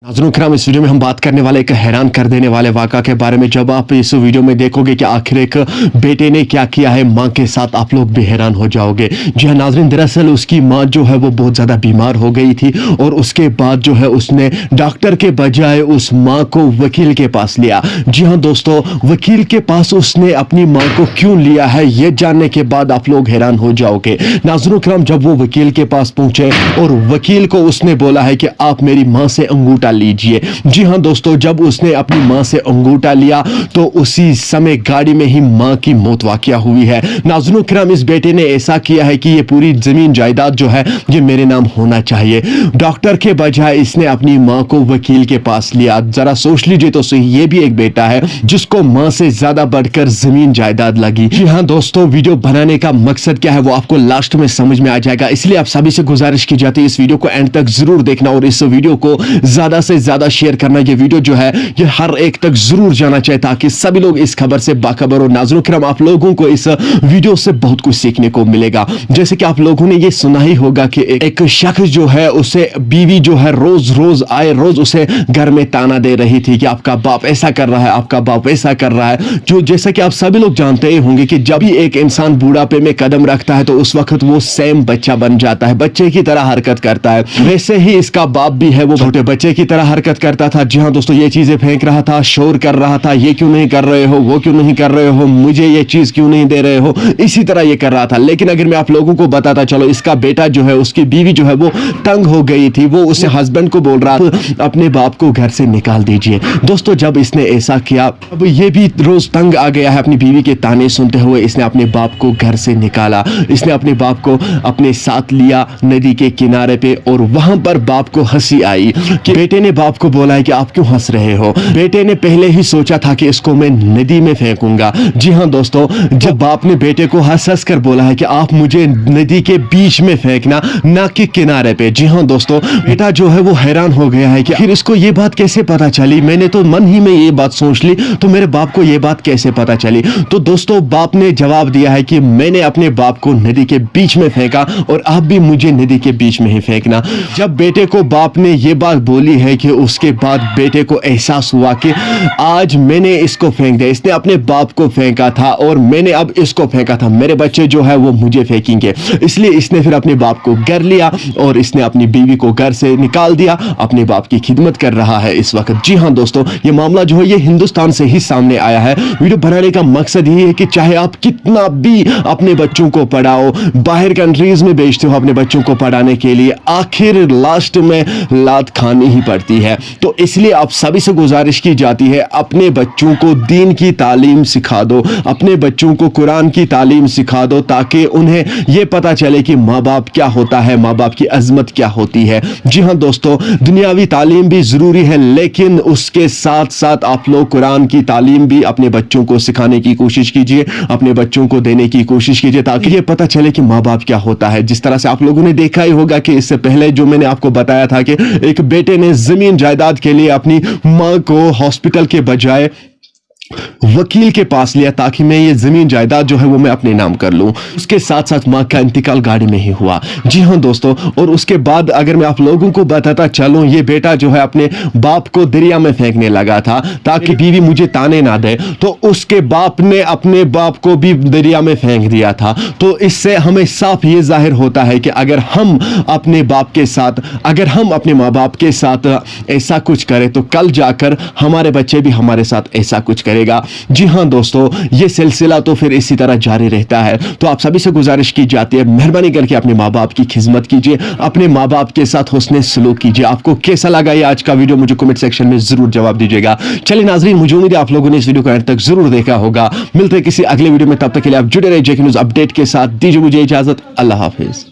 नाज़रीन किराम, इस वीडियो में हम बात करने वाले एक हैरान कर देने वाले वाक़ा के बारे में। जब आप इस वीडियो में देखोगे कि आखिर एक बेटे ने क्या किया है मां के साथ, आप लोग भी हैरान हो जाओगे। जी हाँ नाज़रीन, दरअसल उसकी मां जो है वो बहुत ज़्यादा बीमार हो गई थी और उसके बाद जो है उसने डॉक्टर के बजाय उस माँ को वकील के पास लिया। जी हाँ दोस्तों, वकील के पास उसने अपनी माँ को क्यों लिया है ये जानने के बाद आप लोग हैरान हो जाओगे। नाज़रीन किराम, जब वो वकील के पास पहुंचे और वकील को उसने बोला है कि आप मेरी माँ से अंगूठा लीजिए। जी हाँ दोस्तों, जब उसने अपनी मां से अंगूठा लिया तो उसी समय गाड़ी में ही मां की मौत वाक़या हुई है। नाज़रीन किराम, इस बेटे ने ऐसा किया है कि ये पूरी जमीन जायदाद जो है ये मेरे नाम होना चाहिए। डॉक्टर के बजाय इसने अपनी मां को वकील के पास लिया। जरा सोच लीजिए तो सही, ये भी एक बेटा है जिसको मां से ज्यादा बढ़कर जमीन जायदाद लगी। जी हाँ दोस्तों, वीडियो बनाने का मकसद क्या है वो आपको लास्ट में समझ में आ जाएगा, इसलिए आप सभी से गुजारिश की जाती है इस वीडियो को एंड तक जरूर देखना और इस वीडियो को ज्यादा से ज्यादा शेयर करना। ये वीडियो जो है ये हर एक तक जरूर जाना चाहिए ताकि सभी लोग इस खबर से बाखबर हो। नाज़रीन किराम, आप लोगों को इस वीडियो से बहुत कुछ सीखने को मिलेगा। जैसे कि आप लोगों ने ये सुना ही होगा कि एक शख्स जो है उसे बीवी जो है रोज रोज उसे घर में ताना दे रही थी कि आपका बाप ऐसा कर रहा है, आपका बाप वैसा कर रहा है। जो जैसा कि आप सभी लोग जानते ही होंगे कि जब भी एक इंसान बूढ़ापे में कदम रखता है तो उस वक्त वो सेम बच्चा बन जाता है, बच्चे की तरह हरकत करता है। वैसे ही इसका बाप भी है, वो छोटे बच्चे की तरह हरकत करता था। जी हाँ दोस्तों, ये चीजें फेंक रहा था, शोर कर रहा था, ये क्यों नहीं कर रहे हो, वो क्यों नहीं कर रहे हो, मुझे ये चीज क्यों नहीं दे रहे हो, इसी तरह ये कर रहा था। लेकिन अगर मैं आप लोगों को बताता चलो, इसका बेटा जो है, उसकी बीवी जो है वो तंग हो गई थी। वो उससे हस्बैंड को बोल रहा था अपने बाप को घर से निकाल दीजिए। दोस्तों, जब इसने ऐसा किया, अब ये भी रोज तंग आ गया है अपनी बीवी के ताने सुनते हुए। इसने अपने बाप को घर से निकाला, इसने अपने बाप को अपने साथ लिया नदी के किनारे पे और वहां पर बाप को हंसी आई कि बेटे ने बाप को बोला है कि आप क्यों हंस रहे हो। बेटे ने पहले ही सोचा था कि इसको मैं नदी में फेंकूंगा। जी हाँ दोस्तों, जब बाप ने बेटे को हंस हंस कर बोला है कि आप मुझे नदी के बीच में फेंकना, ना कि किनारे पे। जी हाँ दोस्तों, बेटा जो है वो हैरान हो गया है कि फिर इसको ये बात कैसे पता चली, मैंने तो मन ही में ये बात सोच ली, तो मेरे बाप को ये बात कैसे पता चली। तो दोस्तों, बाप ने जवाब दिया है कि मैंने अपने बाप को नदी के बीच में फेंका और आप भी मुझे नदी के बीच में ही फेंकना। जब बेटे को बाप ने ये बात बोली है कि उसके बाद बेटे को एहसास हुआ कि आज मैंने इसको फेंक दिया, इसने अपने बाप को फेंका था और मैंने अब इसको फेंका था, मेरे बच्चे जो है वो मुझे फेंकेंगे। इसलिए इसने फिर अपने बाप को घर लिया और इसने अपनी बीवी को घर से निकाल दिया, अपने बाप की खिदमत कर रहा है इस वक्त। जी हाँ दोस्तों, ये मामला जो है ये हिंदुस्तान से ही सामने आया है। वीडियो बनाने का मकसद यही है कि चाहे आप कितना भी अपने बच्चों को पढ़ाओ, बाहर कंट्रीज में भेजते हो अपने बच्चों को पढ़ाने के लिए, आखिर लास्ट में लात खानी ही पड़ती है। तो इसलिए आप सभी से गुजारिश की जाती है, अपने बच्चों को दीन की तालीम सिखा दो, अपने बच्चों को कुरान की तालीम सिखा दो ताकि उन्हें यह पता चले कि माँ बाप क्या होता है, माँ बाप की अजमत क्या होती है। जी हाँ दोस्तों, दुनियावी तालीम भी जरूरी है लेकिन उसके साथ साथ आप लोग कुरान की तालीम भी अपने बच्चों को सिखाने की कोशिश कीजिए, अपने बच्चों को देने की कोशिश कीजिए ताकि ये पता चले कि माँ बाप क्या होता है। जिस तरह से आप लोगों ने देखा ही होगा कि इससे पहले जो मैंने आपको बताया था कि एक बेटे ने जमीन जायदाद के लिए अपनी मां को हॉस्पिटल के बजाय वकील के पास लिया ताकि मैं ये जमीन जायदाद जो है वो मैं अपने नाम कर लूं। उसके साथ साथ मां का इंतकाल गाड़ी में ही हुआ। जी हाँ दोस्तों, और उसके बाद अगर मैं आप लोगों को बताता चलूं, ये बेटा जो है अपने बाप को दरिया में फेंकने लगा था ताकि बीवी मुझे ताने ना दे, तो उसके बाप ने अपने बाप को भी दरिया में फेंक दिया था। तो इससे हमें साफ ये जाहिर होता है कि अगर हम अपने बाप के साथ, अगर हम अपने माँ बाप के साथ ऐसा कुछ करें तो कल जाकर हमारे बच्चे भी हमारे साथ ऐसा कुछ करें। जी हाँ दोस्तों, ये सिलसिला तो फिर इसी तरह जारी रहता है। तो आप सभी से गुजारिश की जाती है, मेहरबानी करके अपने माँ बाप की खिदमत कीजिए, अपने माँ बाप के साथ हुस्ने सलूक कीजिए। आपको कैसा लगा ये आज का वीडियो, मुझे कमेंट सेक्शन में जरूर जवाब दीजिएगा। चलिए नाज़रीन, मुझे उम्मीद है आप लोगों ने इस वीडियो को अंत तक जरूर देखा होगा। मिलते हैं किसी अगले वीडियो में, तब तक के लिए आप जुड़े रहिए जेके न्यूज़ अपडेट के साथ। दीजिए मुझे इजाजत, अल्लाह हाफिज।